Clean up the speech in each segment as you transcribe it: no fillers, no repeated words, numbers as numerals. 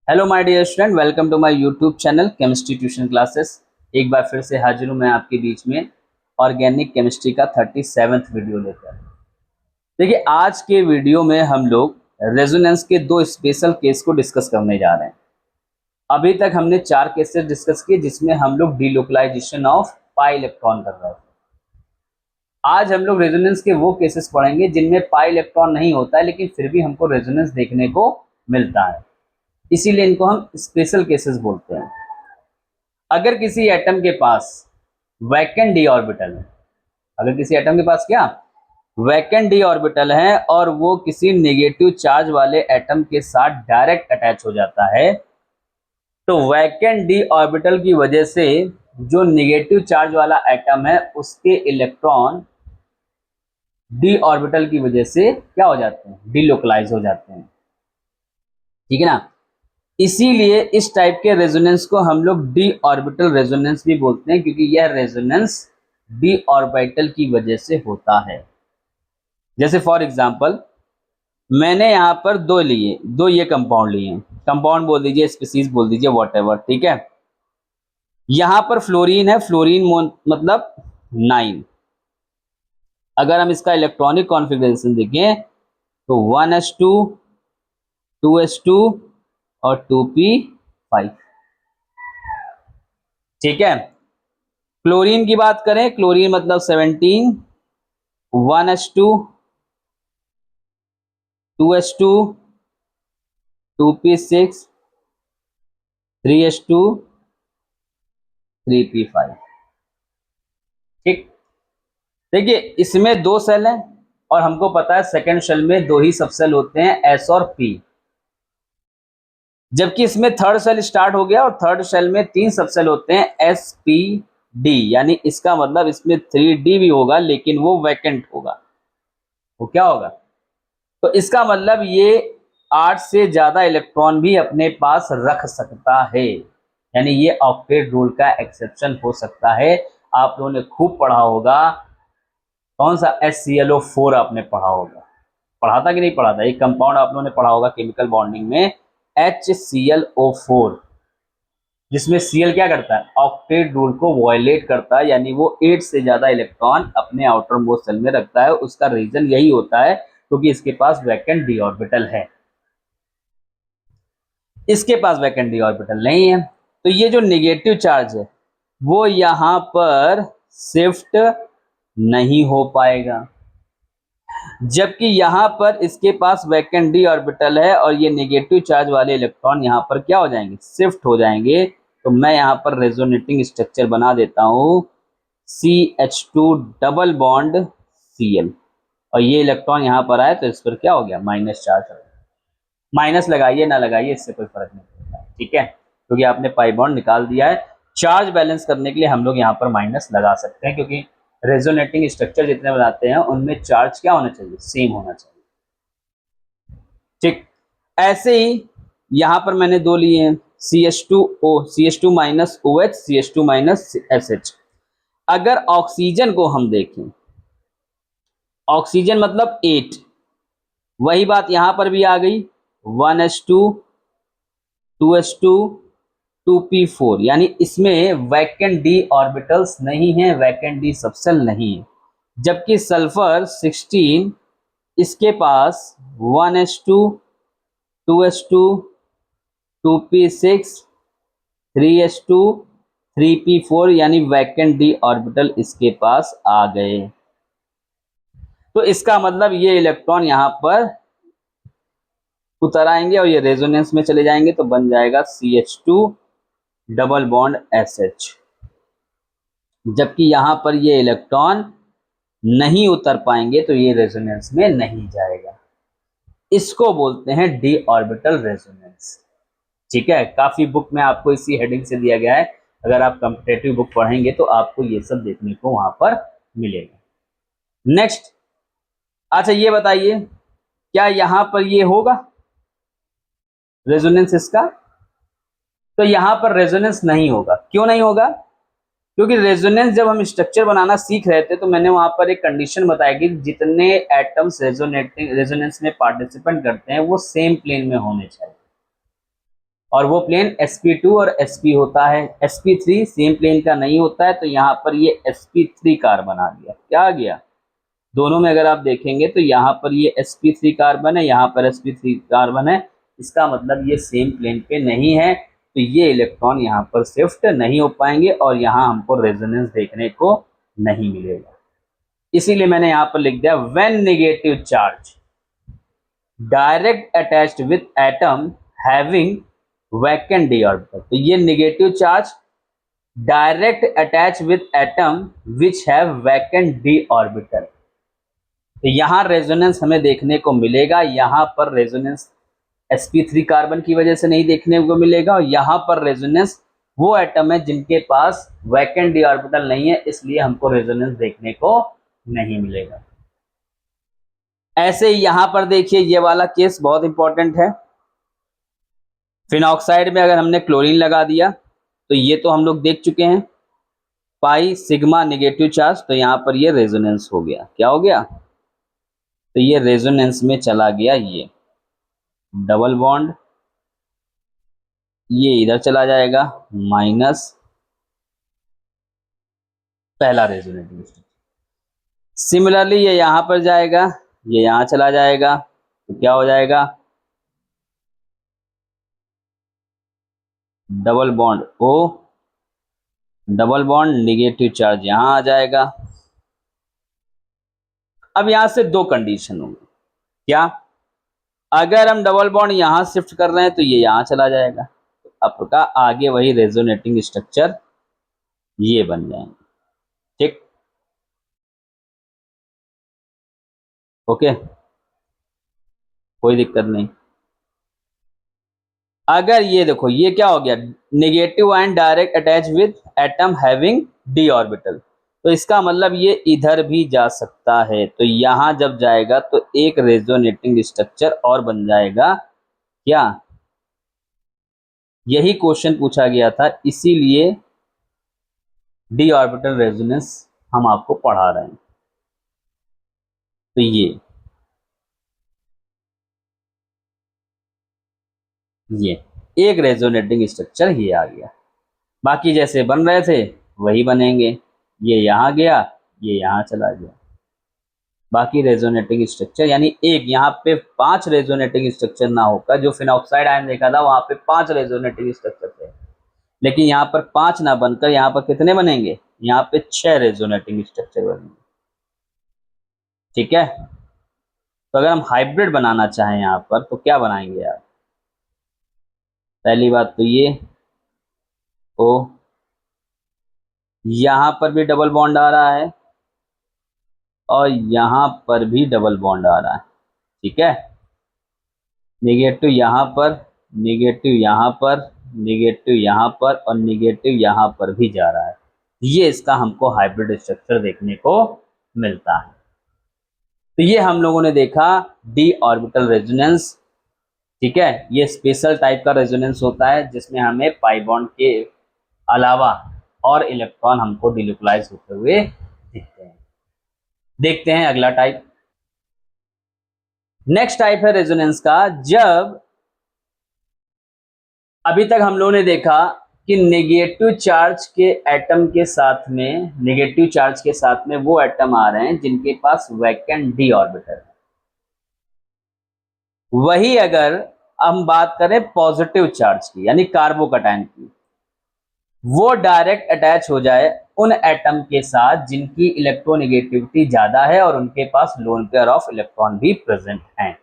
Hello my dear student, welcome to my YouTube channel chemistry tuition classes. एक बार फिर से हाजिर हूँ मैं आपके बीच में ऑर्गेनिक केमिस्ट्री का 37वां वीडियो लेकर। देखिए, आज के वीडियो में हम लोग रेजोनेंस के दो स्पेशल केस को डिस्कस करने जा रहे हैं। अभी तक हमने 4 केसेस डिस्कस किए जिसमें हम लोग डीलोकलाइजेशन ऑफ पाई इलेक्ट्रॉन कर रहे थे। आज हम लोग रेजोनेंस के वो केसेस पढ़ेंगे जिनमें पाई इलेक्ट्रॉन नहीं होता है, लेकिन फिर भी हमको रेजोनेंस देखने को मिलता है, इसीलिए इनको हम स्पेशल केसेस बोलते हैं। अगर किसी एटम के पास वैकेंट डी ऑर्बिटल है, अगर किसी एटम के पास क्या वैकेंट डी ऑर्बिटल है और वो किसी नेगेटिव चार्ज वाले एटम के साथ डायरेक्ट अटैच हो जाता है, तो वैकेंट डी ऑर्बिटल की वजह से जो नेगेटिव चार्ज वाला एटम है उसके इलेक्ट्रॉन डी ऑर्बिटल की वजह से क्या हो जाते हैं, डीलोकलाइज हो जाते हैं। ठीक है ना। इसीलिए इस टाइप के रेजोनेंस को हम लोग डी ऑर्बिटल रेजोनेंस भी बोलते हैं, क्योंकि यह रेजोनेंस डी ऑर्बिटल की वजह से होता है। जैसे फॉर एग्जांपल, मैंने यहाँ पर दो ये कंपाउंड लिए, कंपाउंड बोल दीजिए, स्पीसीज बोल दीजिए, व्हाटएवर, ठीक है। यहाँ पर फ्लोरीन है, फ्लोरीन मतलब 9। अगर हम इसका इलेक्ट्रॉनिक कॉन्फ़िगरेशन देखें तो 1s2 2s2 और 2p5। ठीक है। क्लोरीन की बात करें, क्लोरीन मतलब 17, 1s2 2s2 2p6 3s2 3p5। ठीक। देखिए, इसमें 2 सेल हैं और हमको पता है सेकेंड सेल में 2 ही सबसेल होते हैं, s और p। जबकि इसमें थर्ड सेल स्टार्ट हो गया और थर्ड सेल में 3 सबसेल होते हैं, s p d, यानी इसका मतलब इसमें 3d भी होगा, लेकिन वो वैकेंट होगा। वो क्या होगा? तो इसका मतलब ये 8 से ज्यादा इलेक्ट्रॉन भी अपने पास रख सकता है, यानी ये ऑक्टेट रूल का एक्सेप्शन हो सकता है। आप लोगों ने खूब पढ़ा होगा, कौन सा HClO4 आपने पढ़ा होगा, पढ़ा था कि नहीं पढ़ा था? एक कंपाउंड आप लोगों ने पढ़ा होगा केमिकल बॉन्डिंग में, HClO4, जिसमें Cl क्या करता है, ऑक्टेट रूल को वायलेट करता है, यानी वो 8 से ज्यादा इलेक्ट्रॉन अपने आउटर मोस्ट सेल में रखता है। उसका रीजन यही होता है क्योंकि इसके पास वैकेंट डी ऑर्बिटल है, इसके पास वैकेंट डी ऑर्बिटल नहीं है। तो ये जो नेगेटिव चार्ज है वो यहां पर शिफ्ट नहीं हो पाएगा, जबकि यहां पर इसके पास वैकेंट डी ऑर्बिटल है और ये नेगेटिव चार्ज वाले इलेक्ट्रॉन यहां पर क्या हो जाएंगे, शिफ्ट हो जाएंगे। तो मैं यहां पर रेजोनेटिंग स्ट्रक्चर बना देता हूं, CH2 डबल बॉन्ड Cl, और ये इलेक्ट्रॉन यहां पर आए तो इस पर क्या हो गया, माइनस चार्ज हो गया। माइनस लगाइए ना लगाइए, इससे कोई फर्क नहीं पड़ता, ठीक है, क्योंकि आपने पाई बॉन्ड निकाल दिया है। चार्ज बैलेंस करने के लिए हम लोग यहाँ पर माइनस लगा सकते हैं, क्योंकि रेजोनेटिंग स्ट्रक्चर जितने बनाते हैं उनमें चार्ज क्या होना चाहिए, सेम होना चाहिए। ठीक। ऐसे ही यहां पर मैंने 2 लिए हैं, CH2O, CH2 minus OH, CH2 minus SH। अगर ऑक्सीजन को हम देखें, ऑक्सीजन मतलब 8, वही बात यहां पर भी आ गई, 1s2 2s2 2p4, यानी इसमें वैकेंट डी ऑर्बिटल्स नहीं है, वैकेंट डी सबसेल नहीं है। जबकि सल्फर 16, इसके पास 1s2 2s2 2p6 3s2 3p4, यानी वैकेंट डी ऑर्बिटल इसके पास आ गए। तो इसका मतलब ये इलेक्ट्रॉन यहां पर उतर आएंगे और ये रेजोनेंस में चले जाएंगे, तो बन जाएगा CH2 डबल बॉन्ड SH। जबकि यहां पर ये इलेक्ट्रॉन नहीं उतर पाएंगे, तो ये रेजोनेंस में नहीं जाएगा। इसको बोलते हैं डी ऑर्बिटल रेजोनेंस। ठीक है, काफी बुक में आपको इसी हेडिंग से दिया गया है, अगर आप कॉम्पिटेटिव बुक पढ़ेंगे तो आपको ये सब देखने को वहां पर मिलेगा। नेक्स्ट, अच्छा ये बताइए, क्या यहां पर ये होगा रेजोनेंस इसका? तो यहां पर रेजोनेंस नहीं होगा। क्यों नहीं होगा? क्योंकि रेजोनेंस जब हम स्ट्रक्चर बनाना सीख रहे थे तो मैंने वहां पर एक कंडीशन बताई कि जितने एटम्स रेजोनेंस में पार्टिसिपेंट करते हैं वो सेम प्लेन में होने चाहिए। और वो प्लेन sp2 और sp होता है। sp3 सेम प्लेन का नहीं होता है, तो यहाँ पर ये sp3 कार्बन आ गया। क्या आ गया? दोनों में अगर आप देखेंगे तो यहाँ पर ये sp3 कार्बन है, यहाँ पर sp3 कार्बन है। इसका मतलब ये सेम प्लेन पे नहीं है, तो ये इलेक्ट्रॉन यहाँ पर शिफ्ट नहीं हो पाएंगे और यहाँ हमको रेजोनेंस देखने को नहीं मिलेगा। इसीलिए मैंने यहाँ पर लिख दिया when negative charge direct attached with atom having vacant D orbital. तो ये negative charge direct attach with atom which have vacant D orbital. तो यहां रेजोनेंस हमें देखने को मिलेगा। यहां पर रेजोनेंस sp3 कार्बन की वजह से नहीं देखने को मिलेगा, और यहां पर रेजोनेंस वो एटम है जिनके पास वैकेंट डी ऑर्बिटल नहीं है, इसलिए हमको रेजोनेंस देखने को नहीं मिलेगा। ऐसे ही यहां पर देखिए, ये वाला केस बहुत इंपॉर्टेंट है। फिनॉक्साइड में अगर हमने क्लोरीन लगा दिया तो ये तो हम लोग देख चुके हैं, पाई सिग्मा नेगेटिव चार्ज, तो यहां पर ये रेजोनेंस हो गया। क्या हो गया? तो ये रेजोनेंस में चला गया। ये डबल बॉन्ड ये इधर चला जाएगा, माइनस पहला रेजोनेटिंग स्टेट। सिमिलरली ये यहां पर जाएगा, ये यहां चला जाएगा, तो क्या हो जाएगा? Double bond O, double bond negative charge यहां आ जाएगा। अब यहां से दो कंडीशन होंगी। क्या? अगर हम डबल बॉन्ड यहां शिफ्ट कर रहे हैं तो ये यहां चला जाएगा, तो आपका आगे वही रेजोनेटिंग स्ट्रक्चर ये बन जाएंगे। ठीक, ओके, कोई दिक्कत नहीं। अगर ये देखो, ये क्या हो गया? Negative ion direct attach with atom having D orbital, तो इसका मतलब ये इधर भी जा सकता है। तो यहां जब जाएगा तो एक रेजोनेटिंग स्ट्रक्चर और बन जाएगा। क्या? यही क्वेश्चन पूछा गया था, इसीलिए डी ऑर्बिटल रेजोनेंस हम आपको पढ़ा रहे हैं। तो ये एक रेजोनेटिंग स्ट्रक्चर ये आ गया। बाकी जैसे बन रहे थे वही बनेंगे। ये यहां गया, ये यहां चला गया। बाकी रेजोनेटिंग स्ट्रक्चर, यानी एक यहाँ पे 5 रेजोनेटिंग स्ट्रक्चर ना होकर, जो फिनॉक्साइड आयन देखा था वहां पे 5 रेजोनेटिंग स्ट्रक्चर थे, लेकिन यहाँ पर 5 ना बनकर यहाँ पर कितने बनेंगे? यहाँ पे 6 रेजोनेटिंग स्ट्रक्चर बनेंगे। ठीक है, तो अगर हम हाइब्रिड बनाना चाहें यहाँ पर तो क्या बनाएंगे यार? पहली बात तो ये ओ, यहां पर भी डबल बॉन्ड आ रहा है और यहां पर भी डबल बॉन्ड आ रहा है। ठीक है, नेगेटिव यहां पर, नेगेटिव यहां पर, नेगेटिव यहां पर और नेगेटिव यहां पर भी जा रहा है। ये इसका हमको हाइब्रिड स्ट्रक्चर देखने को मिलता है। तो ये हम लोगों ने देखा डी ऑर्बिटल रेजोनेंस। ठीक है, ये स्पेशल टाइप का रेजोनेंस होता है जिसमें हमें पाई बॉन्ड के अलावा और इलेक्ट्रॉन हमको डिलोकलाइज होते हुए दिखते हैं। देखते हैं अगला टाइप। नेक्स्ट टाइप है रेजोनेंस का, जब अभी तक हम लोगों ने देखा कि नेगेटिव चार्ज के एटम के साथ में, नेगेटिव चार्ज के साथ में वो एटम आ रहे हैं जिनके पास वैकेंट डी ऑर्बिटल है। वही अगर हम बात करें पॉजिटिव चार्ज की, यानी कार्बोकैटायन की, वो डायरेक्ट अटैच हो जाए उन एटम के साथ जिनकी इलेक्ट्रोनेगेटिविटी ज्यादा है और उनके पास लोन पेयर ऑफ इलेक्ट्रॉन भी प्रेजेंट हैं,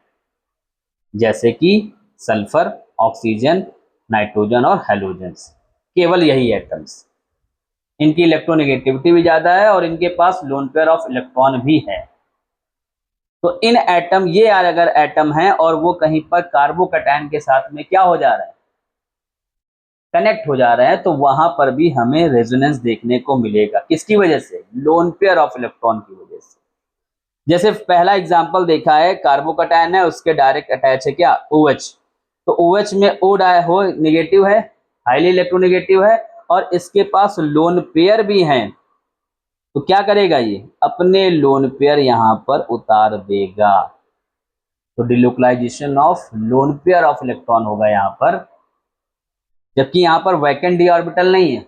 जैसे कि सल्फर, ऑक्सीजन, नाइट्रोजन और हेलोजेंस। केवल यही एटम्स, इनकी इलेक्ट्रोनेगेटिविटी भी ज्यादा है और इनके पास लोन पेयर ऑफ इलेक्ट्रॉन भी है। तो इन एटम, ये अगर एटम है और वो कहीं पर कार्बोकैटायन के साथ में क्या हो जा रहा है? कनेक्ट हो जा रहे हैं, तो वहां पर भी हमें रेजोनेंस देखने को मिलेगा। किसकी वजह से? लोन पेयर ऑफ इलेक्ट्रॉन की वजह से। जैसे पहला एग्जांपल देखा है, कार्बोकैटायन है, उसके डायरेक्ट अटैच है क्या? OH। तो OH में O हो नेगेटिव है, हाईली इलेक्ट्रोनेगेटिव है, और इसके पास लोन पेयर भी हैं। तो क्या करेगा? ये अपने लोन पेयर यहां पर उतार देगा, तो delocalisation of lone pair of electron होगा यहां पर जबकि यहाँ पर वैकेंट डी ऑर्बिटल नहीं है,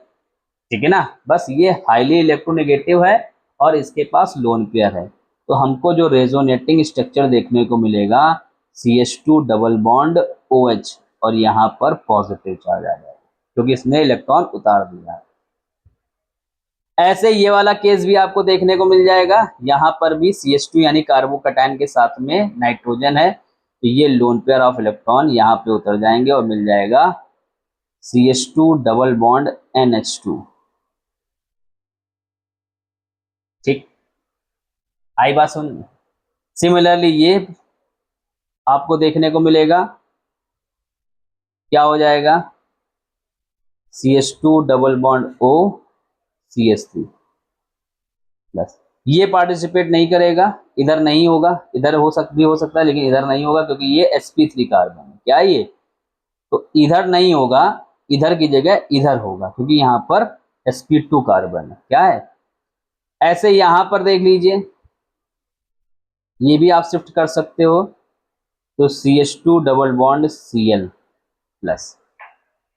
ठीक है ना, बस ये हाईली इलेक्ट्रोनेगेटिव है और इसके पास लोन पेयर है। तो हमको जो रेजोनेटिंग स्ट्रक्चर देखने को मिलेगा CH2 डबल बॉन्ड OH, और यहाँ पर पॉजिटिव चार्ज आ जाएगा क्योंकि इसने इलेक्ट्रॉन उतार दिया है। ऐसे ये वाला केस भी आपको देखने को मिल जाएगा, यहाँ पर भी CH2 यानी कार्बोकैटायन के साथ में नाइट्रोजन है, तो ये लोन पेयर ऑफ इलेक्ट्रॉन यहाँ पे उतर जाएंगे और मिल जाएगा CH2 डबल बॉन्ड NH2। ठीक, आई बात सुन। सिमिलरली ये आपको देखने को मिलेगा, क्या हो जाएगा, CH2 double bond O CH3 plus. ये पार्टिसिपेट नहीं करेगा, इधर नहीं होगा, इधर हो सकता है लेकिन इधर नहीं होगा क्योंकि ये sp3 कार्बन है। क्या ये, तो इधर नहीं होगा, इधर की जगह इधर होगा क्योंकि यहाँ पर sp2 कार्बन है। क्या है, ऐसे यहां पर देख लीजिए, ये भी आप शिफ्ट कर सकते हो, तो CH2 double bond Cl plus,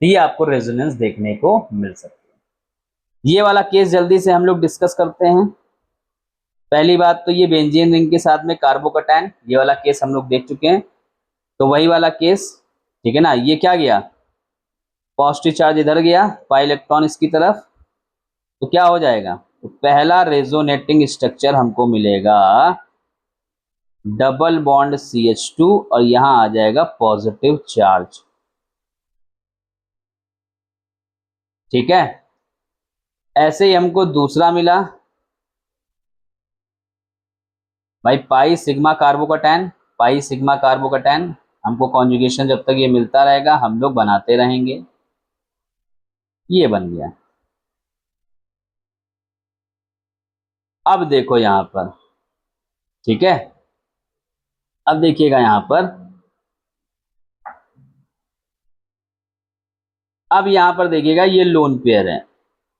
ये आपको रेजोनेंस देखने को मिल सकती है। ये वाला केस जल्दी से हम लोग डिस्कस करते हैं। पहली बात तो ये बेंजीन रिंग के साथ में कार्बोकैटायन, ये वाला केस हम लोग देख चुके हैं, तो वही वाला केस, ठीक है ना। ये क्या गया, पॉजिटिव चार्ज इधर गया, पाई इलेक्ट्रॉन इसकी तरफ, तो क्या हो जाएगा, तो पहला रेजोनेटिंग स्ट्रक्चर हमको मिलेगा डबल बॉन्ड CH2 और यहां आ जाएगा पॉजिटिव चार्ज, ठीक है। ऐसे ही हमको दूसरा मिला भाई pi sigma carbocation, pi sigma carbocation, हमको कॉन्जुगेशन जब तक ये मिलता रहेगा हम लोग बनाते रहेंगे। ये बन गया। अब देखो यहां पर, ठीक है, अब देखिएगा यहां पर, अब यहां पर देखिएगा ये लोन पेयर है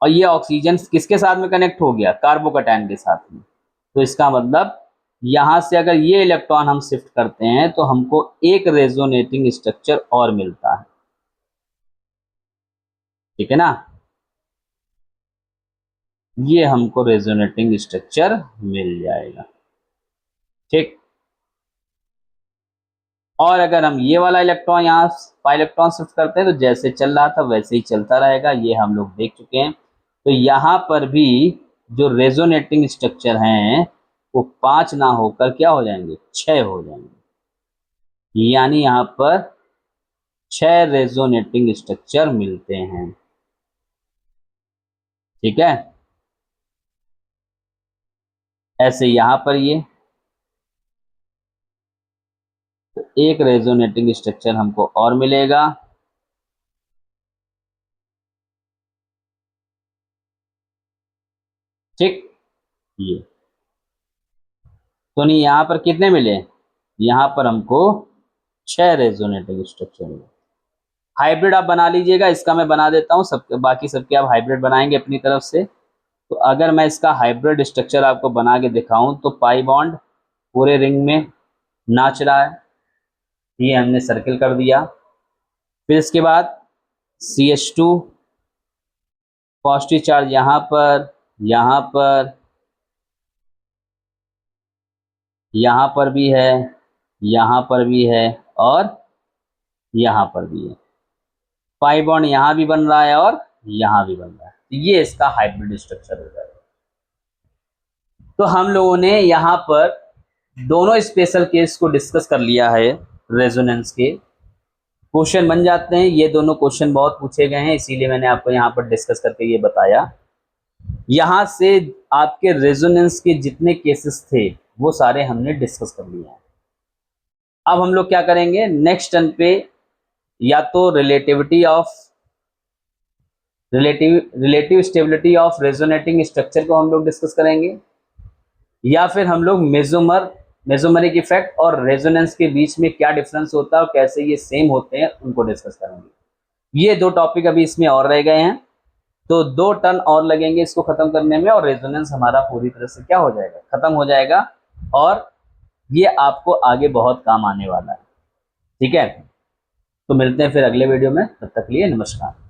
और ये ऑक्सीजन किसके साथ में कनेक्ट हो गया, कार्बोकैटायन के साथ में। तो इसका मतलब यहां से अगर ये इलेक्ट्रॉन हम शिफ्ट करते हैं तो हमको एक रेजोनेटिंग स्ट्रक्चर और मिलता है, ठीक है ना, ये हमको रेजोनेटिंग स्ट्रक्चर मिल जाएगा, ठीक। और अगर हम ये वाला इलेक्ट्रॉन यहाँ पाई इलेक्ट्रॉन शिफ्ट करते हैं तो जैसे चल रहा था वैसे ही चलता रहेगा, ये हम लोग देख चुके हैं। तो यहाँ पर भी जो रेजोनेटिंग स्ट्रक्चर हैं वो 5 ना होकर क्या हो जाएंगे, 6 हो जाएंगे, यानी यहाँ पर 6 रेजोनेटिंग स्ट्रक्चर मिलते हैं, ठीक है। ऐसे यहाँ पर ये तो एक रेजोनेटिंग स्ट्रक्चर हमको और मिलेगा, ठीक। ये तो नहीं, यहाँ पर कितने मिले, यहाँ पर हमको 6 रेजोनेटिंग स्ट्रक्चर मिले। हाइब्रिड आप बना लीजिएगा, इसका मैं बना देता हूँ, सब बाकी सबके आप हाइब्रिड बनाएंगे अपनी तरफ से। तो अगर मैं इसका हाइब्रिड स्ट्रक्चर आपको बना के दिखाऊं तो पाई बॉन्ड पूरे रिंग में नाच रहा है, ये हमने सर्किल कर दिया। फिर इसके बाद CH2 पॉजिटिव चार्ज यहाँ पर, यहाँ पर, यहाँ पर भी है, यहाँ पर भी है और यहाँ पर भी है। पाई बॉन्ड यहाँ भी बन रहा है और यहाँ भी बन रहा है, तो ये इसका हाइब्रिड स्ट्रक्चर हो जाएगा। तो हम लोगों ने यहाँ पर दोनों स्पेशल केस को डिस्कस कर लिया है, रेजोनेंस के क्वेश्चन बन जाते हैं। ये दोनों क्वेश्चन बहुत पूछे गए हैं, इसीलिए मैंने आपको यहाँ पर डिस्कस करके ये बताया। यहाँ से आपके रेजोनेंस के जितने केसेस थे वो सारे हमने डिस्कस कर लिए हैं। अब हम लोग क्या करेंगे नेक्स्ट टर्न पे, या तो relative stability of resonating structure को हम लोग डिस्कस करेंगे, या फिर हम लोग मेसोमेरिक इफेक्ट और रेजोनेंस के बीच में क्या डिफरेंस होता है और कैसे ये सेम होते हैं उनको डिस्कस करेंगे। ये 2 टॉपिक अभी इसमें और रह गए हैं, तो 2 टर्न और लगेंगे इसको खत्म करने में और रेजोनेंस हमारा पूरी तरह से क्या हो जाएगा, खत्म हो जाएगा, और ये आपको आगे बहुत काम आने वाला है, ठीक है। तो मिलते हैं फिर अगले वीडियो में, तब तक के लिए नमस्कार।